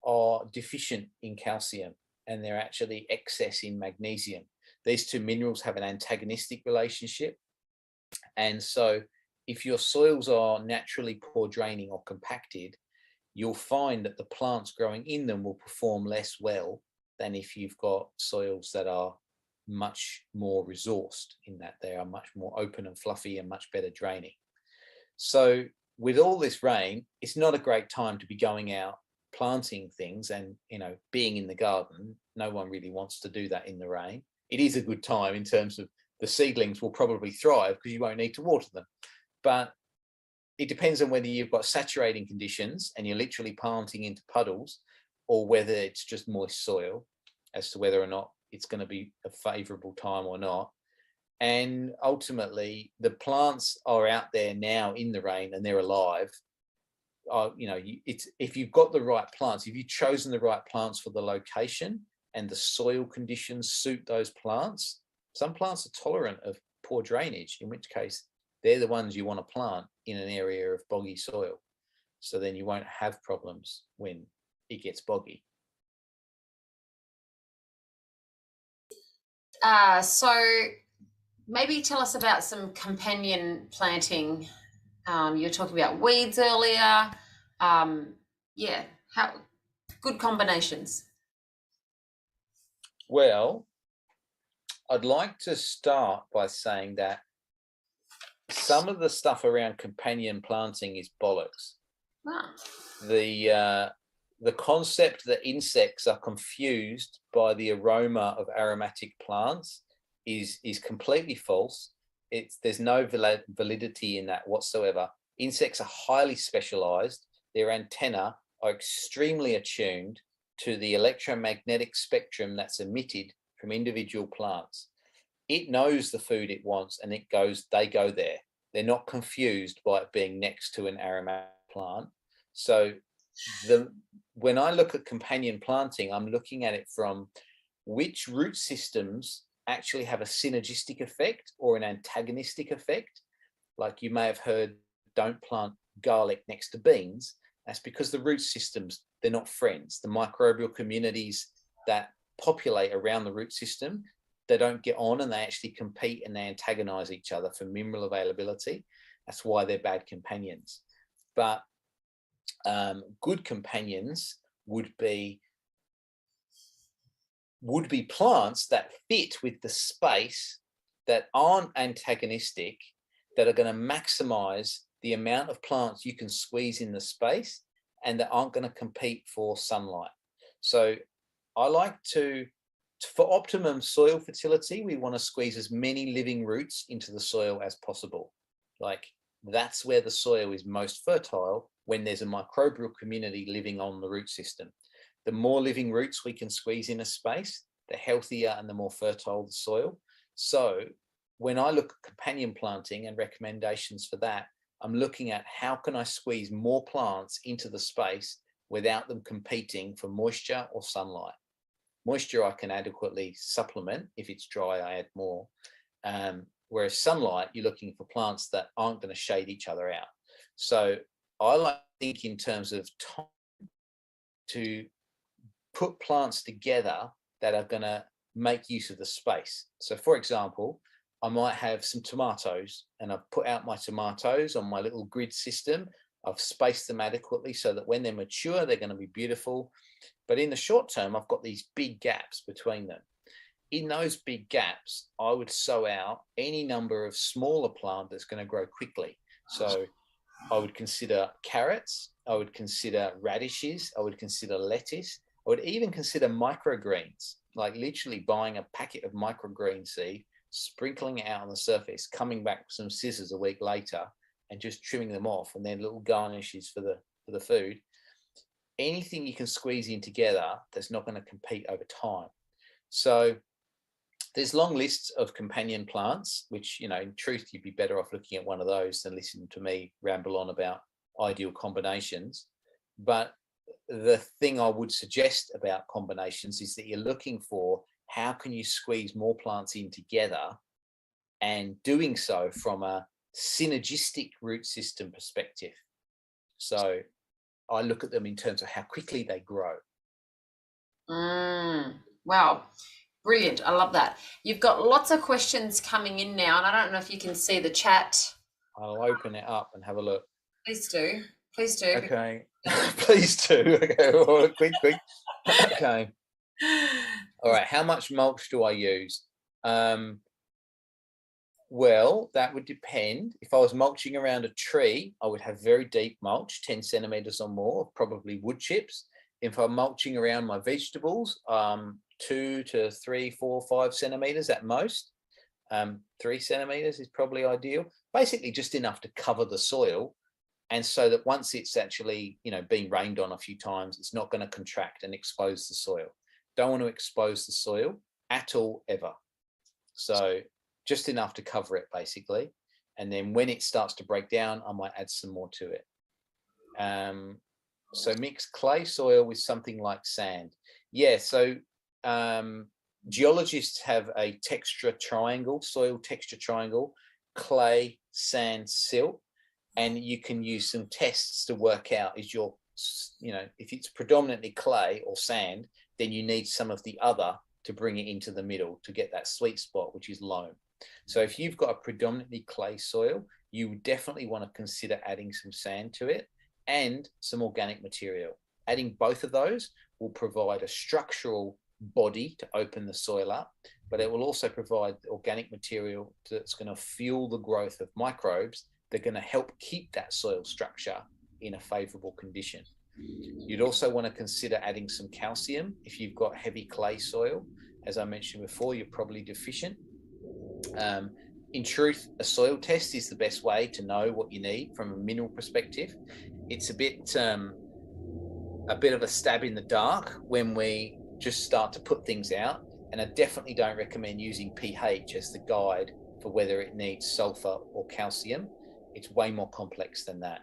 are deficient in calcium, and they're actually excess in magnesium. These two minerals have an antagonistic relationship. And so if your soils are naturally poor draining or compacted, you'll find that the plants growing in them will perform less well than if you've got soils that are much more resourced, in that they are much more open and fluffy and much better draining. So with all this rain, it's not a great time to be going out planting things and, you know, being in the garden. No one really wants to do that in the rain. It is a good time in terms of the seedlings will probably thrive because you won't need to water them. But it depends on whether you've got saturating conditions and you're literally planting into puddles, or whether it's just moist soil, as to whether or not it's going to be a favourable time or not. And ultimately, the plants are out there now in the rain and they're alive. You know, it's if you've got the right plants, if you've chosen the right plants for the location and the soil conditions suit those plants. Some plants are tolerant of poor drainage, in which case they're the ones you want to plant in an area of boggy soil. So then you won't have problems when it gets boggy. So maybe tell us about some companion planting. You were talking about weeds earlier. Yeah, how good combinations. Well, I'd like to start by saying that some of the stuff around companion planting is bollocks. Ah. The concept that insects are confused by the aroma of aromatic plants is completely false. There's no validity in that whatsoever. Insects are highly specialized. Their antennae are extremely attuned to the electromagnetic spectrum that's emitted from individual plants. It knows the food it wants and they go there. They're not confused by it being next to an aromatic plant. So when I look at companion planting, I'm looking at it from which root systems actually have a synergistic effect or an antagonistic effect. Like you may have heard, don't plant garlic next to beans. That's because the root systems, they're not friends. The microbial communities that populate around the root system, they don't get on, and they actually compete and they antagonize each other for mineral availability. That's why they're bad companions. But good companions would be plants that fit with the space, that aren't antagonistic, that are going to maximize the amount of plants you can squeeze in the space, and that aren't going to compete for sunlight. So I like to, for optimum soil fertility, we want to squeeze as many living roots into the soil as possible. Like that's where the soil is most fertile, when there's a microbial community living on the root system. The more living roots we can squeeze in a space, the healthier and the more fertile the soil. So when I look at companion planting and recommendations for that, I'm looking at how can I squeeze more plants into the space without them competing for moisture or sunlight. Moisture I can adequately supplement. If it's dry, I add more. Whereas sunlight, you're looking for plants that aren't going to shade each other out. So I like to think in terms of time to put plants together that are going to make use of the space. So for example, I might have some tomatoes, and I've put out my tomatoes on my little grid system. I've spaced them adequately so that when they're mature, they're going to be beautiful. But in the short term, I've got these big gaps between them. In those big gaps, I would sow out any number of smaller plant that's going to grow quickly. So I would consider carrots, I would consider radishes, I would consider lettuce, I would even consider microgreens, like literally buying a packet of microgreen seed, sprinkling it out on the surface, coming back with some scissors a week later and just trimming them off, and then little garnishes for the food. Anything you can squeeze in together that's not going to compete over time. So there's long lists of companion plants, which, you know, in truth, you'd be better off looking at one of those than listening to me ramble on about ideal combinations. But the thing I would suggest about combinations is that you're looking for how can you squeeze more plants in together, and doing so from a synergistic root system perspective. So I look at them in terms of how quickly they grow. Wow. Brilliant. I love that. You've got lots of questions coming in now, and I don't know if you can see the chat. I'll open it up and have a look. Please do. Please do. Okay. Please do. Okay. Quick. Okay. All right. How much mulch do I use? Well, that would depend. If I was mulching around a tree, I would have very deep mulch, 10 centimeters or more, probably wood chips. If I'm mulching around my vegetables, 2 to 3, 4, 5 centimeters at most. 3 centimeters is probably ideal. Basically just enough to cover the soil, and so that once it's actually, you know, being rained on a few times, it's not going to contract and expose the soil. Don't want to expose the soil at all, ever. So just enough to cover it, basically. And then when it starts to break down, I might add some more to it. So mix clay soil with something like sand. Yeah, so geologists have a texture triangle, soil texture triangle, clay, sand, silt, and you can use some tests to work out, is your, you know, if it's predominantly clay or sand, then you need some of the other to bring it into the middle to get that sweet spot, which is loam. So if you've got a predominantly clay soil, you would definitely want to consider adding some sand to it and some organic material. Adding both of those will provide a structural body to open the soil up, but it will also provide organic material that's going to fuel the growth of microbes that are going to help keep that soil structure in a favorable condition. You'd also want to consider adding some calcium if you've got heavy clay soil. As I mentioned before, you're probably deficient. In truth, a soil test is the best way to know what you need from a mineral perspective. It's a bit of a stab in the dark when we just start to put things out, and I definitely don't recommend using pH as the guide for whether it needs sulfur or calcium. It's way more complex than that.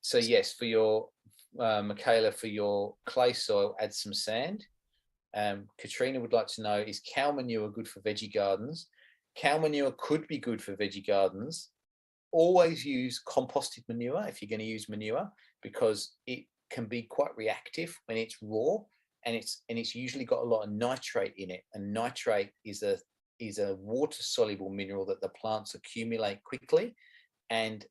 So yes, for your Michaela, for your clay soil, add some sand. Katrina would like to know, is cow manure good for veggie gardens? Cow manure could be good for veggie gardens. Always use composted manure if you're going to use manure, because it can be quite reactive when it's raw, and it's usually got a lot of nitrate in it, and nitrate is a water soluble mineral that the plants accumulate quickly, and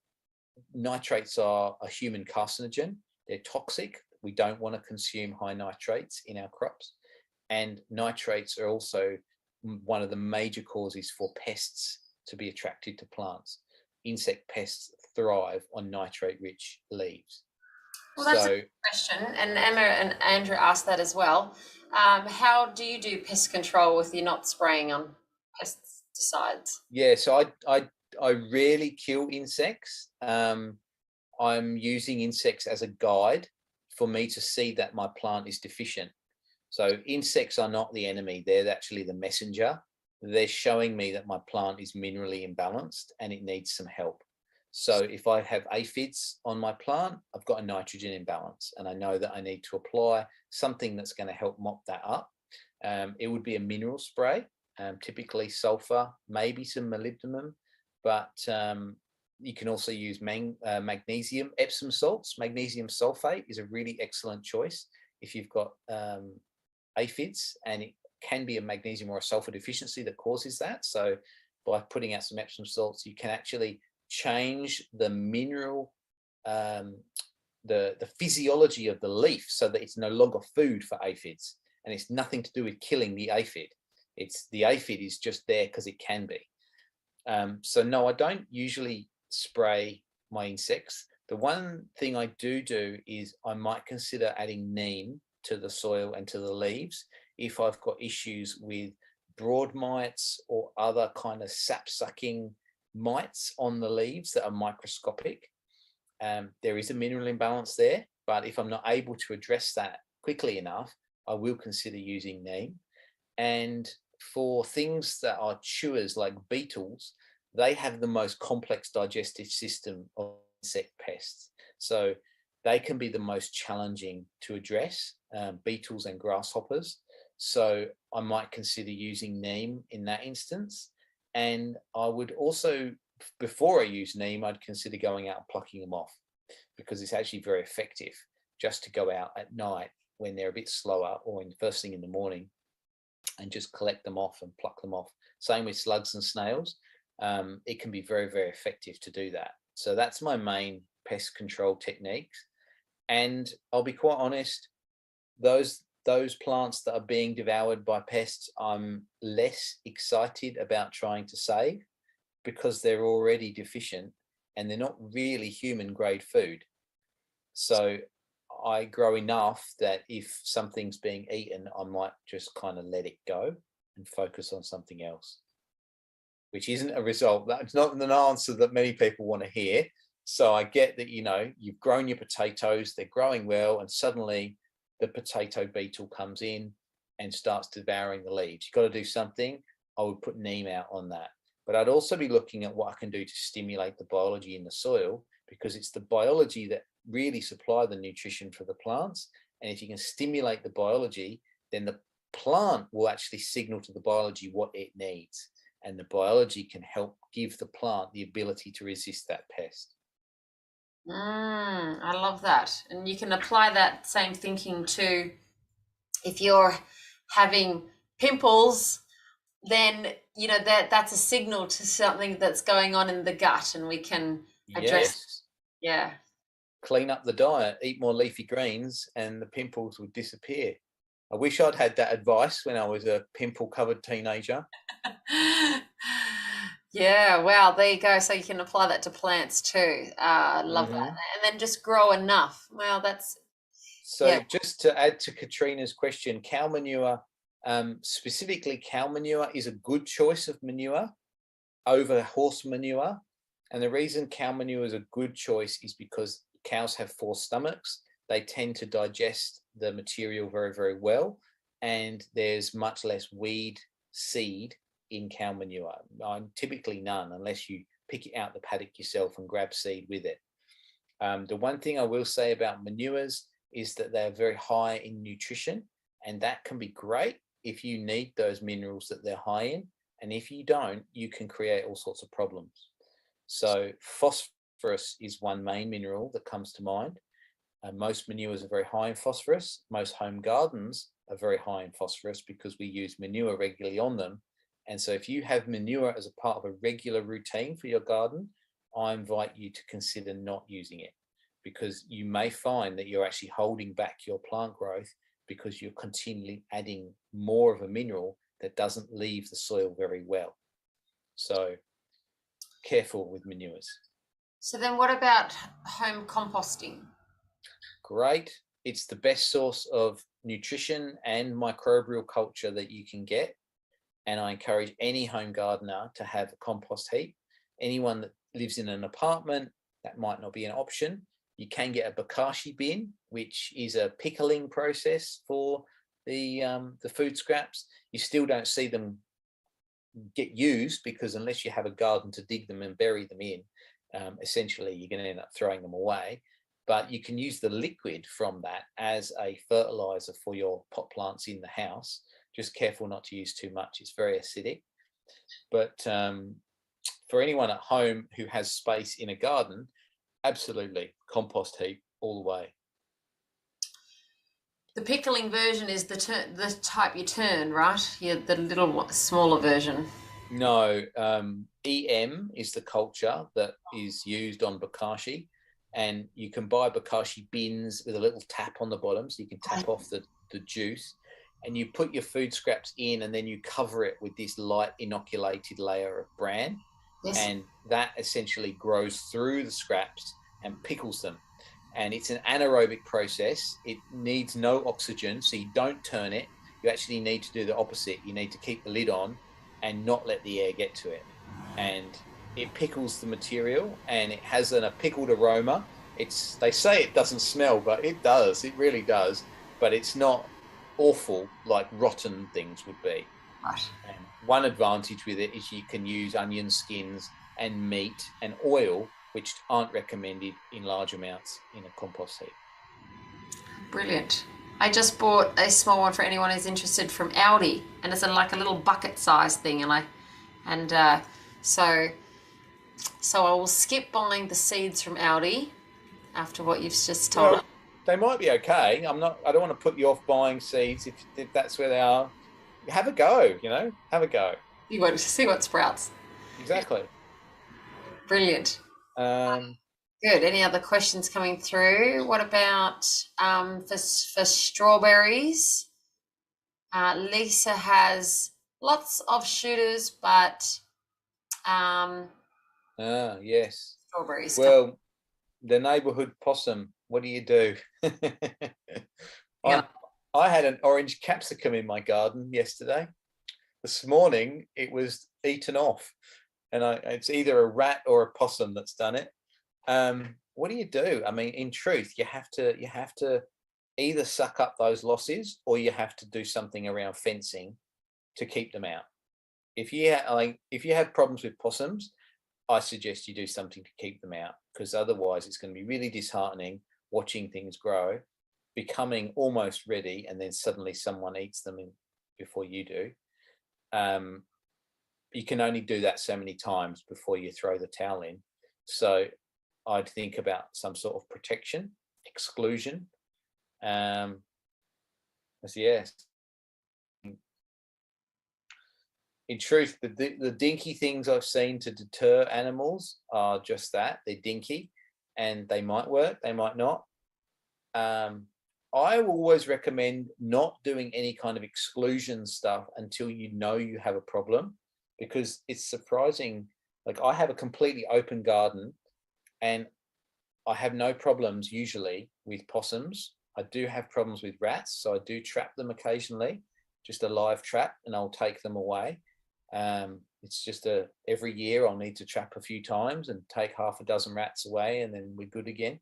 nitrates are a human carcinogen. They're toxic. We don't want to consume high nitrates in our crops, and nitrates are also one of the major causes for pests to be attracted to plants. Insect pests thrive on nitrate-rich leaves. Well, that's a good question, and Emma and Andrew asked that as well. How do you do pest control if you're not spraying on pesticides? Yeah, so I rarely kill insects. I'm using insects as a guide for me to see that my plant is deficient. So insects are not the enemy, they're actually the messenger. They're showing me that my plant is minerally imbalanced and it needs some help. So if I have aphids on my plant, I've got a nitrogen imbalance, and I know that I need to apply something that's going to help mop that up. It would be a mineral spray, typically sulfur, maybe some molybdenum, but you can also use magnesium Epsom salts. Magnesium sulfate is a really excellent choice if you've got aphids, and it can be a magnesium or a sulfur deficiency that causes that. So by putting out some Epsom salts, you can actually change the mineral, the physiology of the leaf, so that it's no longer food for aphids, and it's nothing to do with killing the aphid. It's the aphid is just there because it can be. So no, I don't usually spray my insects. The one thing I do is I might consider adding neem to the soil and to the leaves if I've got issues with broad mites or other kind of sap-sucking mites on the leaves that are microscopic. There is a mineral imbalance there, but if I'm not able to address that quickly enough, I will consider using neem. And for things that are chewers like beetles, they have the most complex digestive system of insect pests. So they can be the most challenging to address, beetles and grasshoppers. So I might consider using neem in that instance. And I would also, before I use neem, I'd consider going out and plucking them off, because it's actually very effective just to go out at night when they're a bit slower, or in first thing in the morning, and just collect them off and pluck them off. Same with slugs and snails. It can be very, very effective to do that. So that's my main pest control techniques. And I'll be quite honest, those plants that are being devoured by pests, I'm less excited about trying to save, because they're already deficient and they're not really human grade food. So I grow enough that if something's being eaten, I might just kind of let it go and focus on something else, which isn't a result. That's not an answer that many people want to hear. So I get that, you know, you've grown your potatoes, they're growing well, and suddenly the potato beetle comes in and starts devouring the leaves. You've got to do something. I would put neem out on that. But I'd also be looking at what I can do to stimulate the biology in the soil, because it's the biology that really supply the nutrition for the plants. And if you can stimulate the biology, then the plant will actually signal to the biology what it needs. And the biology can help give the plant the ability to resist that pest. I love that. And you can apply that same thinking to, if you're having pimples, then you know that's a signal to something that's going on in the gut, and we can address. Yeah. Clean up the diet, eat more leafy greens, and the pimples would disappear. I wish I'd had that advice when I was a pimple-covered teenager. Yeah, wow, there you go. So you can apply that to plants too. Love that. And then just grow enough. Wow, that's... So yeah. Just to add to Katrina's question, cow manure, specifically cow manure, is a good choice of manure over horse manure. And the reason cow manure is a good choice is because cows have 4 stomachs. They tend to digest the material very, very well. And there's much less weed seed in cow manure. Typically none, unless you pick it out the paddock yourself and grab seed with it. The one thing I will say about manures is that they're very high in nutrition, and that can be great if you need those minerals that they're high in. And if you don't, you can create all sorts of problems. So phosphorus is one main mineral that comes to mind. Most manures are very high in phosphorus. Most home gardens are very high in phosphorus because we use manure regularly on them. And so if you have manure as a part of a regular routine for your garden, I invite you to consider not using it, because you may find that you're actually holding back your plant growth because you're continually adding more of a mineral that doesn't leave the soil very well. So careful with manures. So then what about home composting? Great. It's the best source of nutrition and microbial culture that you can get. And I encourage any home gardener to have a compost heap. Anyone that lives in an apartment, that might not be an option. You can get a bokashi bin, which is a pickling process for the food scraps. You still don't see them get used, because unless you have a garden to dig them and bury them in, essentially you're going to end up throwing them away. But you can use the liquid from that as a fertilizer for your pot plants in the house. Just careful not to use too much. It's very acidic. But for anyone at home who has space in a garden, absolutely compost heap all the way. The pickling version is the type you turn, right? Yeah, the little smaller version. No, EM is the culture that is used on bokashi, and you can buy bokashi bins with a little tap on the bottom, so you can tap off the juice, and you put your food scraps in, and then you cover it with this light inoculated layer of bran. Yes. And that essentially grows through the scraps and pickles them. And it's an anaerobic process. It needs no oxygen, so you don't turn it. You actually need to do the opposite. You need to keep the lid on and not let the air get to it. And it pickles the material, and it has a pickled aroma. They say it doesn't smell, but it does. It really does. But it's not awful like rotten things would be. Right. And one advantage with it is you can use onion skins and meat and oil, which aren't recommended in large amounts in a compost heap. Brilliant. I just bought a small one for anyone who's interested from Aldi, and it's like a little bucket size thing, so I will skip buying the seeds from Aldi after what you've just told us. They might be okay. I don't want to put you off buying seeds if that's where they are. Have a go, have a go. You want to see what sprouts. Exactly. Brilliant. Good. Any other questions coming through? What about for strawberries? Lisa has lots of shooters, but yes. Strawberries. Well, the neighborhood possum, what do you do? Yeah. I had an orange capsicum in my garden yesterday. This morning it was eaten off, and it's either a rat or a possum that's done it. What do you do? I mean, in truth, you have to either suck up those losses, or you have to do something around fencing to keep them out. If you have problems with possums, I suggest you do something to keep them out, because otherwise it's going to be really disheartening watching things grow, becoming almost ready, and then suddenly someone eats them before you do. You can only do that so many times before you throw the towel in. So I'd think about some sort of protection, exclusion. Yes. In truth, the dinky things I've seen to deter animals are just that. They're dinky, and they might work, they might not. I will always recommend not doing any kind of exclusion stuff until you know you have a problem, because it's surprising. Like, I have a completely open garden, and I have no problems usually with possums. I do have problems with rats, so I do trap them occasionally, just a live trap, and I'll take them away. It's just every year I'll need to trap a few times and take half a dozen rats away, and then we're good again.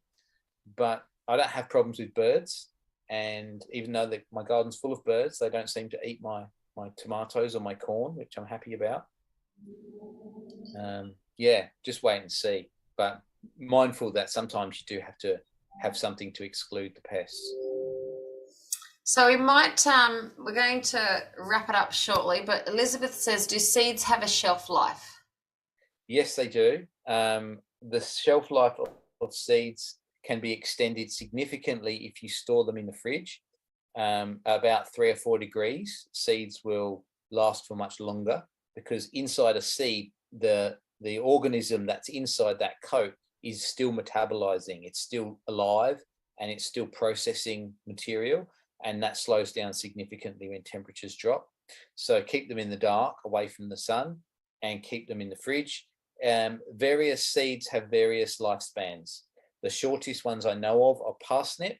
But I don't have problems with birds, and even though my garden's full of birds, they don't seem to eat my my tomatoes or my corn, which I'm happy about. Yeah, just wait and see, but mindful that sometimes you do have to have something to exclude the pests. So we might, we're going to wrap it up shortly, but Elizabeth says, do seeds have a shelf life? Yes, they do. The shelf life of seeds can be extended significantly if you store them in the fridge. About 3 or 4 degrees, seeds will last for much longer, because inside a seed, the organism that's inside that coat is still metabolizing. It's still alive and it's still processing material, and that slows down significantly when temperatures drop. So keep them in the dark, away from the sun, and keep them in the fridge. Various seeds have various lifespans. The shortest ones I know of are parsnip,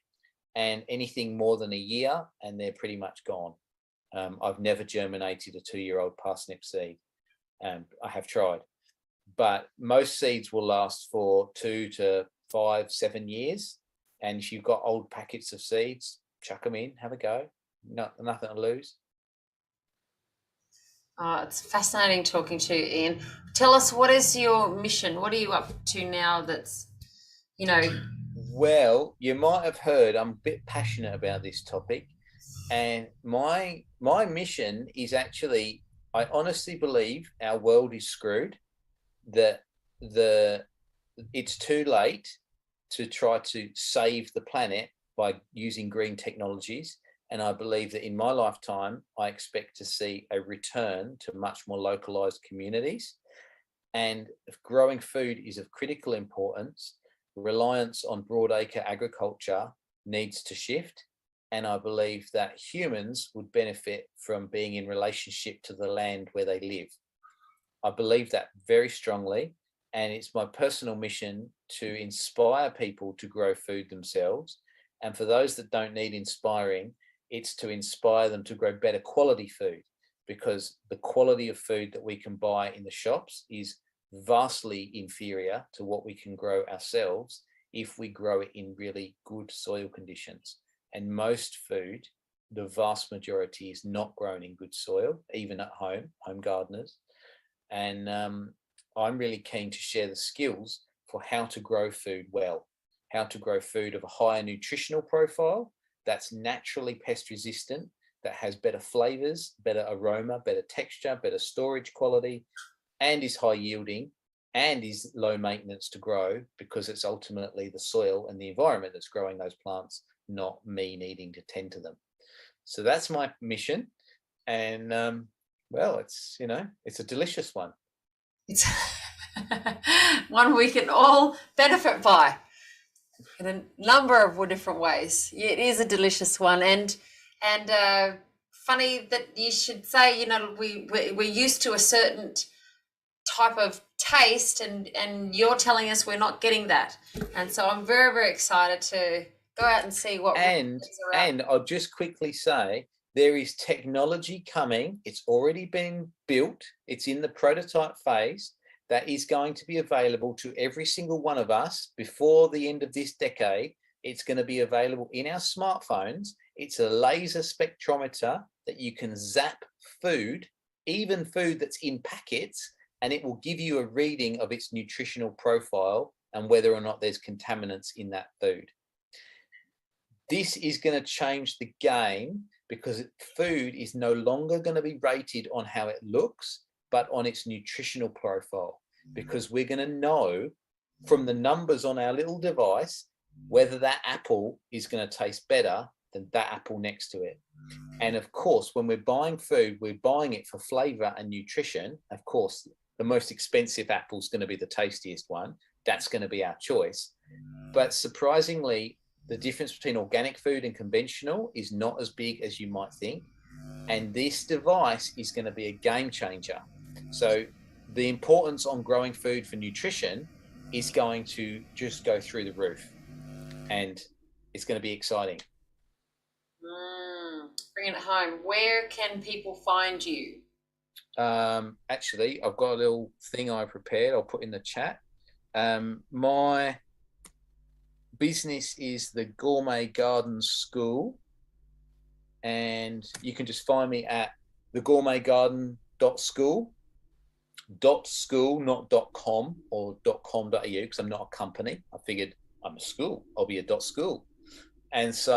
and anything more than a year and they're pretty much gone. I've never germinated a 2-year-old parsnip seed. I have tried, but most seeds will last for 2 to 5, 7 years. And if you've got old packets of seeds, chuck them in, have a go. Nothing to lose. It's fascinating talking to you, Ian. Tell us, what is your mission? What are you up to now that's, Well, you might have heard I'm a bit passionate about this topic, and my mission is actually, I honestly believe our world is screwed, that it's too late to try to save the planet by using green technologies. And I believe that in my lifetime, I expect to see a return to much more localized communities. And if growing food is of critical importance, reliance on broadacre agriculture needs to shift. And I believe that humans would benefit from being in relationship to the land where they live. I believe that very strongly. And it's my personal mission to inspire people to grow food themselves. And for those that don't need inspiring, it's to inspire them to grow better quality food, because the quality of food that we can buy in the shops is vastly inferior to what we can grow ourselves if we grow it in really good soil conditions. And most food, the vast majority, is not grown in good soil, even at home gardeners. And I'm really keen to share the skills for how to grow food well, how to grow food of a higher nutritional profile that's naturally pest resistant, that has better flavors, better aroma, better texture, better storage quality, and is high yielding and is low maintenance to grow, because it's ultimately the soil and the environment that's growing those plants, not me needing to tend to them. So that's my mission. And well, it's a delicious one. It's one we can all benefit by in a number of different ways. It is a delicious one, and funny that you should say, we're used to a certain type of taste, and you're telling us we're not getting that. And so I'm very, very excited to go out and see what. And I'll just quickly say, there is technology coming. It's already been built. It's in the prototype phase, that is going to be available to every single one of us before the end of this decade. It's going to be available in our smartphones. It's a laser spectrometer that you can zap food, even food that's in packets, and it will give you a reading of its nutritional profile and whether or not there's contaminants in that food. This is going to change the game, because food is no longer going to be rated on how it looks, but on its nutritional profile, because we're going to know from the numbers on our little device whether that apple is going to taste better than that apple next to it. And of course, when we're buying food, we're buying it for flavor and nutrition. Of course, the most expensive apple is going to be the tastiest one. That's going to be our choice. But surprisingly, the difference between organic food and conventional is not as big as you might think. And this device is going to be a game changer. So the importance on growing food for nutrition is going to just go through the roof, and it's going to be exciting. Bring it home. Where can people find you? Actually, I've got a little thing I prepared. I'll put in the chat. My business is the Gourmet Garden School, and you can just find me at the Gourmet Garden .school, .school, not .com or .com.au, because I'm not a company. I figured I'm a school, I'll be a .school. And so